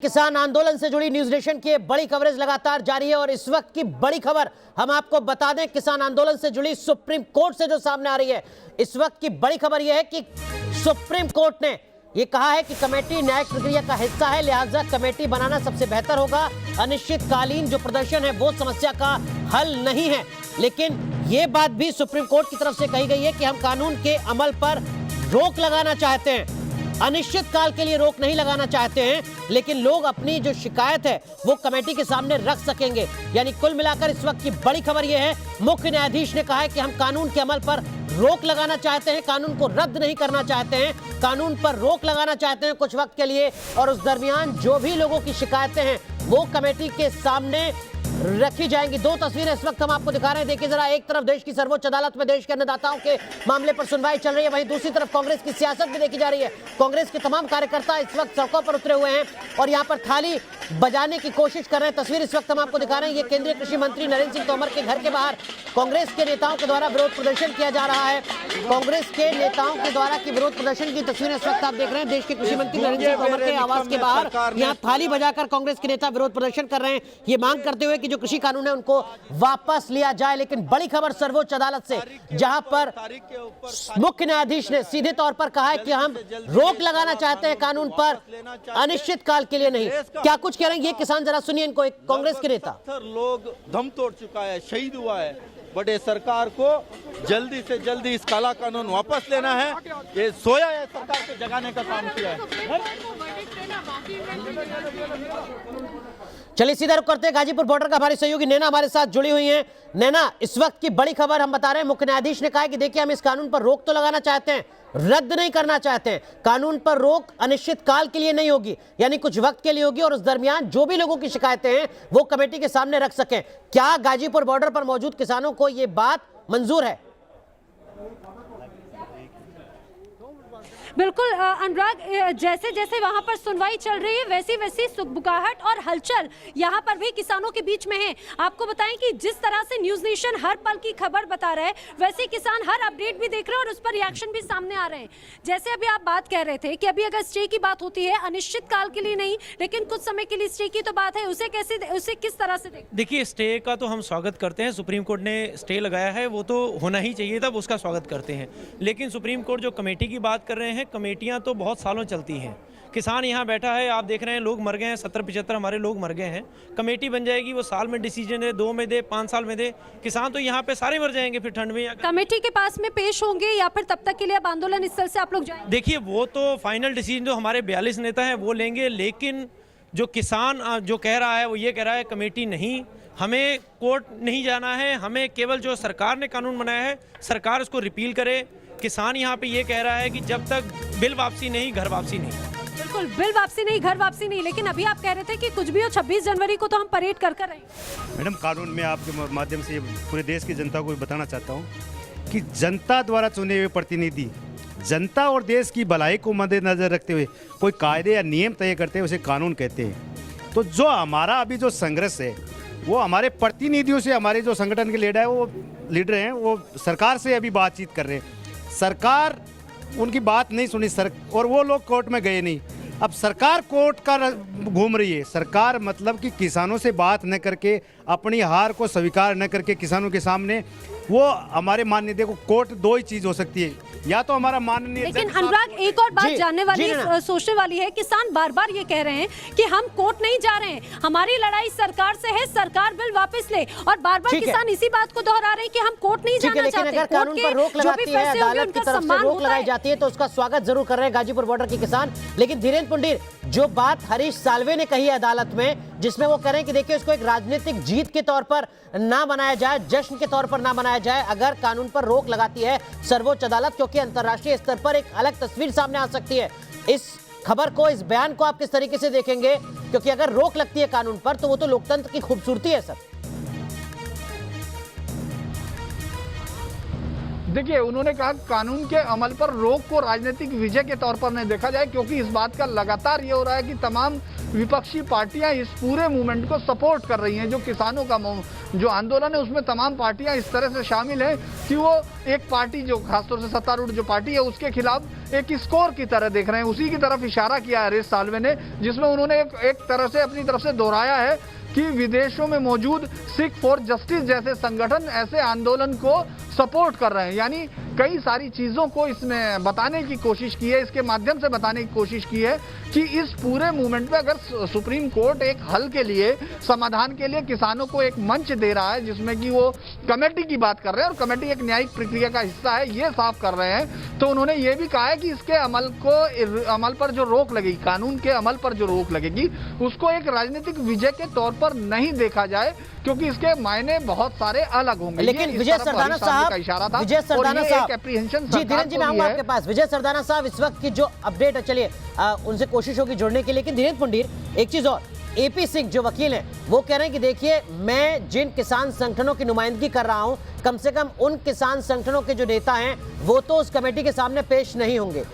किसान आंदोलन से जुड़ी न्यूज नेशन की बड़ी कवरेज लगातार जारी है और इस वक्त की बड़ी खबर हम आपको बता दें, किसान आंदोलन से जुड़ी सुप्रीम कोर्ट से जो सामने आ रही है। इस वक्त की बड़ी खबर यह है कि सुप्रीम कोर्ट ने यह कहा है कि कमेटी न्यायिक प्रक्रिया का हिस्सा है, लिहाजा कमेटी बनाना सबसे बेहतर होगा। अनिश्चितकालीन जो प्रदर्शन है वो समस्या का हल नहीं है। लेकिन यह बात भी सुप्रीम कोर्ट की तरफ से कही गई है कि हम कानून के अमल पर रोक लगाना चाहते हैं, अनिश्चित काल के लिए रोक नहीं लगाना चाहते हैं, लेकिन लोग अपनी जो शिकायत है वो कमेटी के सामने रख सकेंगे। यानी कुल मिलाकर इस वक्त की बड़ी खबर यह है, मुख्य न्यायाधीश ने कहा है कि हम कानून के अमल पर रोक लगाना चाहते हैं, कानून को रद्द नहीं करना चाहते हैं, कानून पर रोक लगाना चाहते हैं कुछ वक्त के लिए। और उस दरमियान जो भी लोगों की शिकायतें हैं वो कमेटी के सामने रखी जाएंगी। दो तस्वीरें इस वक्त हम आपको दिखा रहे हैं। देखिए जरा, एक तरफ देश की सर्वोच्च अदालत में देश के अन्नदाताओं के मामले पर सुनवाई चल रही है, वहीं दूसरी तरफ कांग्रेस की सियासत भी देखी जा रही है। कांग्रेस के तमाम कार्यकर्ता इस वक्त सड़कों पर उतरे हुए हैं और यहाँ पर थाली बजाने की कोशिश कर रहे हैं। तस्वीर इस वक्त हम आपको दिखा रहे हैं, ये केंद्रीय कृषि मंत्री नरेंद्र सिंह तोमर के घर के बाहर कांग्रेस के नेताओं के द्वारा विरोध प्रदर्शन किया जा रहा है। कांग्रेस के नेताओं के द्वारा की विरोध प्रदर्शन की तस्वीरें इस वक्त आप देख रहे हैं। देश के कृषि मंत्री नरेंद्र सिंह तोमर के आवास के बाहर यहाँ थाली बजाकर कांग्रेस के नेता विरोध प्रदर्शन कर रहे हैं, ये मांग करते हुए कि जो कृषि कानून है उनको वापस लिया जाए। लेकिन बड़ी खबर सर्वोच्च अदालत से, जहां पर मुख्य न्यायाधीश ने सीधे तौर पर कहा है कि हम रोक लगाना चाहते हैं कानून पर, अनिश्चित काल के लिए नहीं। क्या कुछ कह रहे हैं ये किसान, जरा सुनिए इनको। एक कांग्रेस के नेता, लोग दम तोड़ चुका है, शहीद हुआ है, बट ये सरकार को जल्दी से जल्दी इस काला कानून वापस लेना है। ये सोया है, सरकार को जगाने का काम किया है। चलिए सीधा रुख करते हैं गाजीपुर बॉर्डर का हमारी सहयोगी नैना हमारे साथ जुड़ी हुई हैं। नैना, इस वक्त की बड़ी खबर हम बता रहे हैं, मुख्य न्यायाधीश ने कहा है कि देखिए हम इस कानून पर रोक तो लगाना चाहते हैं, रद्द नहीं करना चाहते हैं। कानून पर रोक अनिश्चित काल के लिए नहीं होगी, यानी कुछ वक्त के लिए होगी और उस दरमियान जो भी लोगों की शिकायतें हैं वो कमेटी के सामने रख सकें। क्या गाजीपुर बॉर्डर पर मौजूद किसानों को यह बात मंजूर है? बिल्कुल अनुराग, जैसे जैसे वहां पर सुनवाई चल रही है वैसी वैसी सुगबुगाहट और हलचल यहां पर भी किसानों के बीच में है। आपको बताएं कि जिस तरह से न्यूज नेशन हर पल की खबर बता रहा है, वैसे किसान हर अपडेट भी देख रहे हैं और उस पर रिएक्शन भी सामने आ रहे हैं। जैसे अभी आप बात कह रहे थे कि अभी अगर स्टे की बात होती है, अनिश्चित काल के लिए नहीं लेकिन कुछ समय के लिए स्टे की तो बात है, उसे किस तरह से देखिए, स्टे का तो हम स्वागत करते हैं। सुप्रीम कोर्ट ने स्टे लगाया है, वो तो होना ही चाहिए था, उसका स्वागत करते हैं। लेकिन सुप्रीम कोर्ट जो कमेटी की बात कर रहे हैं, कमेटियां तो बहुत सालों चलती हैं। किसान यहाँ बैठा है, आप देख रहे हैं, लोग मर गए हैं, 70-75 हमारे लोग मर गए हैं। कमेटी बन जाएगी, वो साल में डिसीजन दे, 2 में दे, 5 साल में दे, किसान तो यहाँ पे सारे मर जाएंगे फिर ठंड में। कमेटी के पास में पेश होंगे या फिर तब तक के लिए अब आंदोलन स्थल से आप लोग जाएंगे? देखिए, वो तो फाइनल डिसीजन जो हमारे 42 नेता हैं वो लेंगे, लेकिन जो किसान जो कह रहा है वो ये कह रहा है कमेटी नहीं, हमें कोर्ट नहीं जाना है, हमें केवल जो सरकार ने कानून बनाया है सरकार उसको रिपील करे। किसान यहाँ पे ये कह रहा है कि जब तक बिल वापसी नहीं, घर वापसी नहीं। बिल्कुल, बिल वापसी नहीं, घर वापसी नहीं। लेकिन अभी आप कह रहे थे कि कुछ भी हो, 26 जनवरी को तो हम परेड कर कर रहे। मैडम, कानून में आपके माध्यम से पूरे देश की जनता को बताना चाहता हूँ कि जनता द्वारा चुने हुए प्रतिनिधि जनता और देश की भलाई को मद्देनजर रखते हुए कोई कायदे या नियम तय करते हैं, उसे कानून कहते हैं। तो जो हमारा अभी जो संघर्ष है वो हमारे प्रतिनिधियों से, हमारे जो संगठन के लीडर हैं वो सरकार से अभी बातचीत कर रहे हैं। सरकार उनकी बात नहीं सुनी और वो लोग कोर्ट में गए नहीं। अब सरकार कोर्ट का घूम रही है। सरकार मतलब कि किसानों से बात न करके, अपनी हार को स्वीकार न करके किसानों के सामने, वो हमारे माननीय, देखो कोर्ट दो ही चीज हो सकती है, या तो हमारा माननीय। लेकिन अनुराग, एक और बात जानने वाली, सोचने वाली है, किसान बार बार ये कह रहे हैं कि हम कोर्ट नहीं जा रहे हैं, हमारी लड़ाई सरकार से है, सरकार बिल वापस ले, और बार बार किसान इसी बात को दोहरा रहे हैं कि हम कोर्ट नहीं जाना चाहते। अगर कानून पर रोक लगाती है, अदालत की तरफ से रोक लगाई जाती है तो उसका स्वागत जरूर कर रहे हैं गाजीपुर बॉर्डर के किसान। लेकिन धीरेन्द्र पुंडीर, जो बात हरीश साल्वे ने कही है अदालत में, जिसमें वो कह रहे हैं कि देखिए इसको एक राजनीतिक जीत के तौर पर ना बनाया जाए, जश्न के तौर पर ना बनाया जाए अगर कानून पर रोक लगाती है सर्वोच्च अदालत, क्योंकि अंतर्राष्ट्रीय स्तर पर एक अलग तस्वीर सामने आ सकती है। इस खबर को, इस बयान को आप किस तरीके से देखेंगे? क्योंकि अगर रोक लगती है कानून पर तो वो तो लोकतंत्र की खूबसूरती है सर। देखिए, उन्होंने कहा कानून के अमल पर रोक को राजनीतिक विजय के तौर पर नहीं देखा जाए, क्योंकि इस बात का लगातार ये हो रहा है कि तमाम विपक्षी पार्टियां इस पूरे मूवमेंट को सपोर्ट कर रही हैं। जो किसानों का जो आंदोलन है उसमें तमाम पार्टियां इस तरह से शामिल हैं कि वो एक पार्टी जो खासतौर से सत्तारूढ़ जो पार्टी है उसके खिलाफ एक स्कोर की तरह देख रहे हैं। उसी की तरफ इशारा किया है हरीश साल्वे ने, जिसमें उन्होंने एक तरह से अपनी तरफ से दोहराया है कि विदेशों में मौजूद सिख फॉर जस्टिस जैसे संगठन ऐसे आंदोलन को सपोर्ट कर रहे हैं। यानी कई सारी चीज़ों को इसमें बताने की कोशिश की है, इसके माध्यम से बताने की कोशिश की है कि इस पूरे मूवमेंट में अगर सुप्रीम कोर्ट एक हल के लिए, समाधान के लिए किसानों को एक मंच दे रहा है, जिसमें कि वो कमेटी की बात कर रहे हैं और कमेटी एक न्यायिक प्रक्रिया का हिस्सा है, ये साफ कर रहे हैं, तो उन्होंने ये भी कहा है कि इसके अमल पर जो रोक लगेगी, कानून के अमल पर जो रोक लगेगी, उसको एक राजनीतिक विजय के तौर पर नहीं देखा जाए, क्योंकि इसके मायने बहुत सारे अलग होंगे। लेकिन विजय सरदाना साहब, विजय सरदाना साहब, जी धीरेन्द्र जी मैं आऊंगा आपके पास। विजय सरदाना साहब, इस वक्त की जो अपडेट है, चलिए उनसे कोशिश होगी जुड़ने की, लेकिन धीरेन्द्र पुंडीर एक चीज और, एपी सिंह जो वकील हैं वो कह रहे हैं कि देखिए, मैं जिन किसान संगठनों की नुमाइंदगी कर रहा हूं, कम से कम उन किसान संगठनों के जो नेता हैं वो तो उस कमेटी के सामने पेश नहीं होंगे।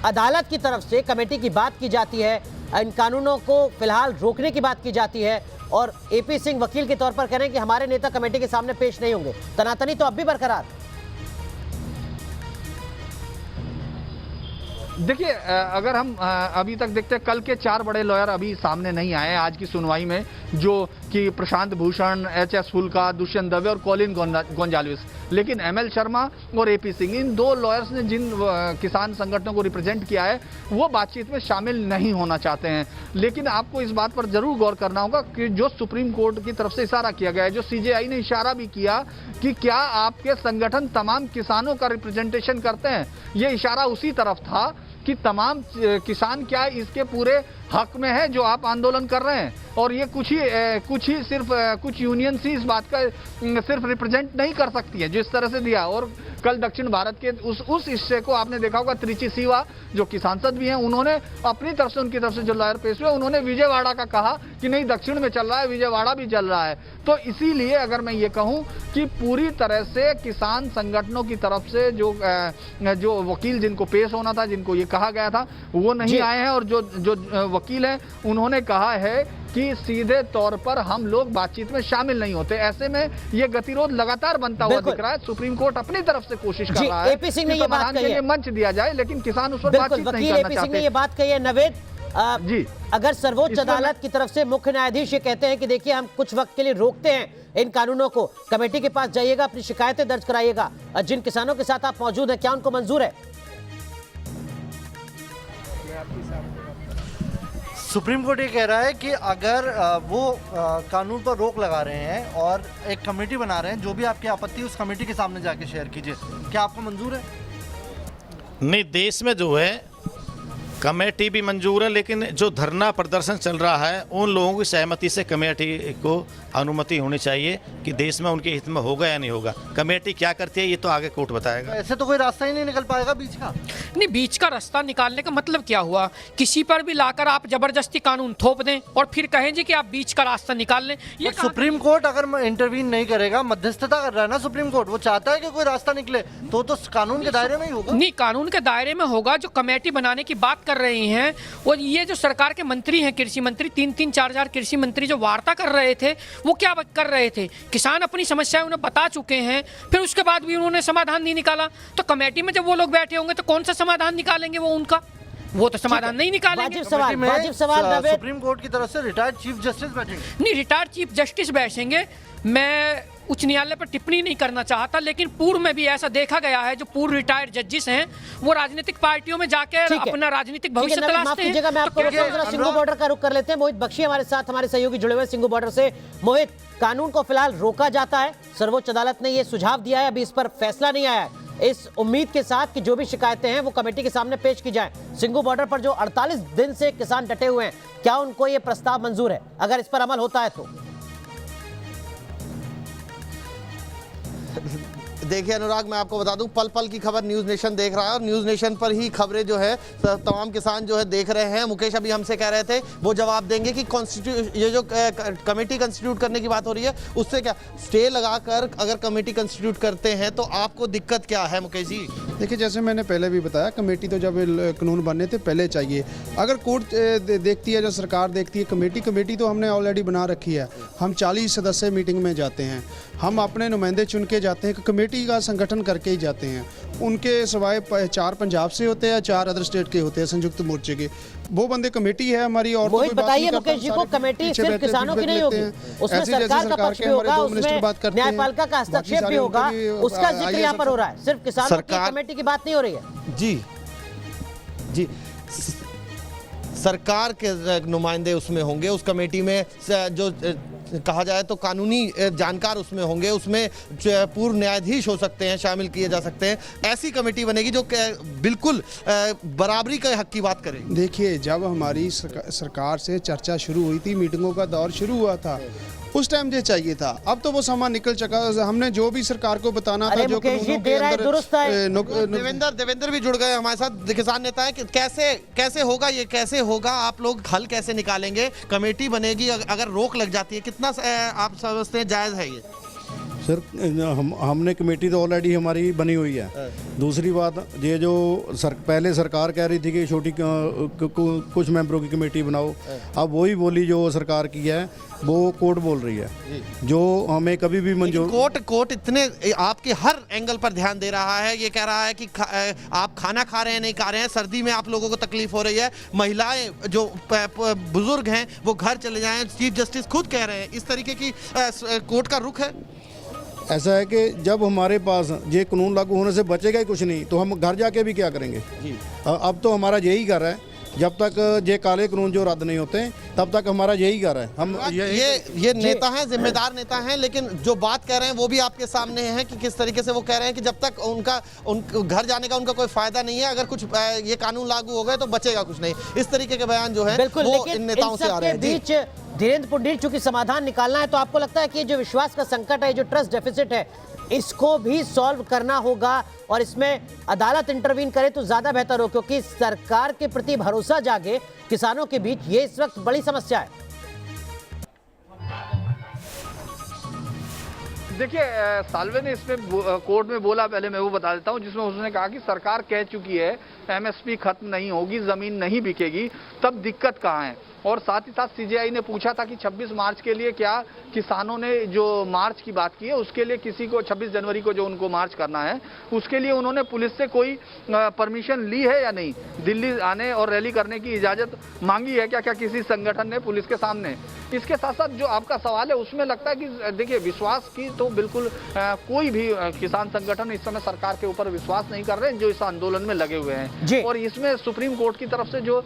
अदालत की तरफ से कमेटी की बात की जाती है, इन कानूनों को फिलहाल रोकने की बात की जाती है, और एपी सिंह वकील के तौर पर कह रहे हैं कि हमारे नेता कमेटी के सामने पेश नहीं होंगे। तनातनी तो अब भी बरकरार। देखिए, अगर हम अभी तक देखते हैं, कल के 4 बड़े लॉयर अभी सामने नहीं आए आज की सुनवाई में, जो कि प्रशांत भूषण, एच.एस. फुल्का, दुष्यंत दवे और कॉलिन गोंजाल्विस। लेकिन एमएल शर्मा और एपी सिंह, इन 2 लॉयर्स ने जिन किसान संगठनों को रिप्रेजेंट किया है वो बातचीत में शामिल नहीं होना चाहते हैं। लेकिन आपको इस बात पर जरूर गौर करना होगा कि जो सुप्रीम कोर्ट की तरफ से इशारा किया गया है, जो सीजेआई ने इशारा भी किया कि क्या आपके संगठन तमाम किसानों का रिप्रेजेंटेशन करते हैं, ये इशारा उसी तरफ था कि तमाम किसान क्या इसके पूरे हक में है जो आप आंदोलन कर रहे हैं, और ये कुछ ही सिर्फ कुछ यूनियन ही इस बात का सिर्फ रिप्रेजेंट नहीं कर सकती है, जिस तरह से दिया। और कल दक्षिण भारत के उस हिस्से को आपने देखा होगा, त्रिची सीवा जो कि सांसद भी हैं, उन्होंने अपनी तरफ से, उनकी तरफ से जो लॉयर पेश हुए, उन्होंने विजयवाड़ा का कहा कि नहीं, दक्षिण में चल रहा है, विजयवाड़ा भी चल रहा है। तो इसीलिए अगर मैं ये कहूँ कि पूरी तरह से किसान संगठनों की तरफ से जो वकील जिनको पेश होना था, जिनको ये कहा गया था, वो नहीं आए हैं, और जो वकील हैं उन्होंने कहा है कि सीधे तौर पर हम लोग बातचीत में शामिल नहीं होते। ऐसे में ये गतिरोध लगातार बनता हुआ दिख रहा है। सुप्रीम कोर्ट अपनी तरफ से कोशिश कर रहा है एपी सिंह ने ये बात कही है, मंच दिया जाए, लेकिन किसान उस पर बातचीत नहीं करना एपी सिंह ने ये बात कही है। नवेद जी, अगर सर्वोच्च अदालत की तरफ से मुख्य न्यायाधीश ये कहते हैं कि देखिए, हम कुछ वक्त के लिए रोकते हैं इन कानूनों को, कमेटी के पास जाइएगा, अपनी शिकायतें दर्ज कराइएगा, जिन किसानों के साथ आप मौजूद हैं, क्या उनको मंजूर है? सुप्रीम कोर्ट ये कह रहा है कि अगर वो कानून पर रोक लगा रहे हैं और एक कमेटी बना रहे हैं, जो भी आपकी आपत्ति उस कमेटी के सामने जाके शेयर कीजिए, क्या आपको मंजूर है? नहीं, देश में जो है कमेटी भी मंजूर है, लेकिन जो धरना प्रदर्शन चल रहा है उन लोगों की सहमति से कमेटी को अनुमति होनी चाहिए कि देश में उनके हित में होगा या नहीं होगा। कमेटी क्या करती है ये तो आगे कोर्ट बताएगा। ऐसे तो कोई रास्ता ही नहीं निकल पाएगा बीच का। नहीं, बीच का रास्ता निकालने का मतलब क्या हुआ? किसी पर भी लाकर आप जबरदस्ती कानून थोप दें और फिर कहें जी कि आप बीच का रास्ता निकाल लें। ये सुप्रीम कोर्ट अगर इंटरवीन नहीं करेगा, मध्यस्थता कर रहा है ना सुप्रीम कोर्ट, वो चाहता है कि कोई रास्ता निकले, तो कानून के दायरे में ही होगा। नहीं, कानून के दायरे में होगा। जो कमेटी बनाने की बात कर रही हैं, और ये जो सरकार के मंत्री हैं, कृषि मंत्री, 3-3, 4 कृषि मंत्री जो वार्ता कर रहे थे, वो क्या कर रहे थे? किसान अपनी समस्याएं उन्हें बता चुके हैं, फिर उसके बाद भी उन्होंने समाधान नहीं निकाला। तो कमेटी में जब वो लोग बैठे होंगे तो कौन सा समाधान निकालेंगे वो उनका? वो तो समाधान नहीं निकालेंगे। वाजिब सवाल सुप्रीम कोर्ट की तरफ से रिटायर्ड चीफ जस्टिस बैठेंगे? नहीं, रिटायर्ड चीफ जस्टिस बैठेंगे। मैं उच्च न्यायालय पर टिप्पणी नहीं करना चाहता, लेकिन पूर्व में भी ऐसा देखा गया है, जो पूर्व रिटायर्ड जजेस हैं वो राजनीतिक पार्टियों में जाकर अपना राजनीतिक भविष्य तलाशते हैं। मैं आपको सिंगू बॉर्डर का रुख कर लेते हैं। मोहित बख्शी हमारे साथ, हमारे सहयोगी जुड़े हुए सिंगू बॉर्डर से। मोहित, कानून को फिलहाल रोका जाता है, सर्वोच्च अदालत ने यह सुझाव दिया है, अभी इस पर फैसला नहीं आया है। इस उम्मीद के साथ कि जो भी शिकायतें हैं वो कमेटी के सामने पेश की जाएं। सिंगू बॉर्डर पर जो 48 दिन से किसान डटे हुए हैं, क्या उनको ये प्रस्ताव मंजूर है अगर इस पर अमल होता है तो? देखिए अनुराग, मैं आपको बता दूं, पल पल की खबर न्यूज़ नेशन देख रहा है और न्यूज़ नेशन पर ही खबरें जो है तमाम किसान जो है देख रहे हैं। मुकेश अभी हमसे कह रहे थे, वो जवाब देंगे कि ये जो कमेटी कंस्टिट्यूट करने की बात हो रही है उससे क्या स्टे लगाकर अगर कमेटी कंस्टिट्यूट करते हैं तो आपको दिक्कत क्या है मुकेश जी? देखिए, जैसे मैंने पहले भी बताया, कमेटी तो जब कानून बनने थे पहले चाहिए। अगर कोर्ट देखती है, जो सरकार देखती है, कमेटी तो हमने ऑलरेडी बना रखी है। हम 40 सदस्य मीटिंग में जाते हैं, हम अपने नुमाइंदे चुन के जाते हैं, कमेटी का संगठन करके ही जाते हैं। उनके सिवाय 4 पंजाब से होते हैं, 4 अदर स्टेट के होते हैं, संयुक्त मोर्चे के। वो बंदे कमेटी है हमारी। और वही बताइए मुकेश जी को, कमेटी सिर्फ किसानों की नहीं होगी, उसमें सरकार का पक्ष भी होगा, उसमें न्यायपालिका का हस्तक्षेप भी होगा, उसका जिक्र यहाँ पर हो रहा है। सिर्फ किसानों की कमेटी की बात नहीं हो रही है। जी सरकार के नुमाइंदे उसमें होंगे, उस कमेटी में जो कहा जाए तो कानूनी जानकार उसमें होंगे, उसमें पूर्व न्यायाधीश हो सकते हैं, शामिल किए जा सकते हैं। ऐसी कमेटी बनेगी जो बिल्कुल बराबरी के हक की बात करे। देखिए, जब हमारी सरकार से चर्चा शुरू हुई थी, मीटिंगों का दौर शुरू हुआ था, उस टाइम ये चाहिए था। अब तो वो समय निकल चुका। हमने जो भी सरकार को बताना था, जो देवेंद्र भी जुड़ गए हमारे साथ, किसान नेता है कि कैसे होगा ये, कैसे होगा, आप लोग हल कैसे निकालेंगे? कमेटी बनेगी, अगर रोक लग जाती है, कितना आप समझते हैं जायज है ये? सर, हमने कमेटी तो ऑलरेडी हमारी बनी हुई है। दूसरी बात, ये जो पहले सरकार कह रही थी कि छोटी कुछ मेंबरों की कमेटी बनाओ, अब वही बोली जो सरकार की है वो कोर्ट बोल रही है, जो हमें कभी भी मंजूर। कोर्ट इतने आपके हर एंगल पर ध्यान दे रहा है। ये कह रहा है कि आप खाना खा रहे हैं, नहीं खा रहे हैं, सर्दी में आप लोगों को तकलीफ हो रही है, महिलाएं जो बुजुर्ग हैं वो घर चले जाएं। चीफ जस्टिस खुद कह रहे हैं। इस तरीके की कोर्ट का रुख है। ऐसा है कि जब हमारे पास ये कानून लागू होने से बचेगा ही कुछ नहीं, तो हम घर जाके भी क्या करेंगे? अब तो हमारा यही घर है, जब तक ये काले कानून जो रद्द नहीं होते तब तक हमारा यही घर है। हम ये नेता हैं, जिम्मेदार नेता हैं, लेकिन जो बात कह रहे हैं वो भी आपके सामने है कि किस तरीके से वो कह रहे हैं कि जब तक उन घर जाने का उनका कोई फायदा नहीं है, अगर कुछ ये कानून लागू हो गए तो बचेगा कुछ नहीं। इस तरीके के बयान जो है वो इन नेताओं से आ रहे हैं। धीरेन्द्र पुंडीर, चूंकि समाधान निकालना है, तो आपको लगता है कि जो विश्वास का संकट है, जो ट्रस्ट डेफिसिट है, इसको भी सॉल्व करना होगा और इसमें अदालत इंटरवीन करे तो ज्यादा बेहतर हो, क्योंकि सरकार के प्रति भरोसा जागे किसानों के बीच, ये इस वक्त बड़ी समस्या है। देखिए, साल्वे ने इसमें कोर्ट में बोला, पहले मैं वो बता देता हूँ, जिसमें उसने कहा कि सरकार कह चुकी है एमएसपी खत्म नहीं होगी, जमीन नहीं बिकेगी, तब दिक्कत कहाँ है। और साथ ही साथ सीजेआई ने पूछा था कि 26 मार्च के लिए क्या किसानों ने जो मार्च की बात की है उसके लिए किसी को 26 जनवरी को जो उनको मार्च करना है उसके लिए उन्होंने पुलिस से कोई परमिशन ली है या नहीं, दिल्ली आने और रैली करने की इजाज़त मांगी है क्या किसी संगठन ने पुलिस के सामने? इसके साथ साथ जो आपका सवाल है उसमें लगता है कि देखिए, विश्वास की तो बिल्कुल कोई भी किसान संगठन इस समय सरकार के ऊपर विश्वास नहीं कर रहे हैं, जो इस आंदोलन में लगे हुए हैं। और इसमें सुप्रीम कोर्ट की तरफ से जो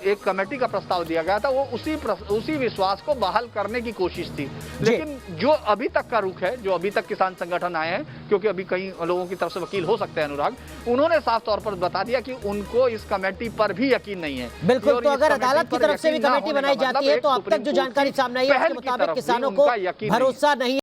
एक कमेटी का प्रस्ताव दिया गया था वो उसी विश्वास को बहाल करने की कोशिश थी। लेकिन जो अभी तक का रुख है, जो अभी तक किसान संगठन आए हैं, क्योंकि अभी कई लोगों की तरफ से वकील हो सकते हैं अनुराग, उन्होंने साफ तौर पर बता दिया कि उनको इस कमेटी पर भी यकीन नहीं है। बिल्कुल, तो अगर अदालत की तरफ से भी कमेटी बनाई जाती है तो अब तक जो जानकारी सामने आई है उसके मुताबिक किसानों को भरोसा नहीं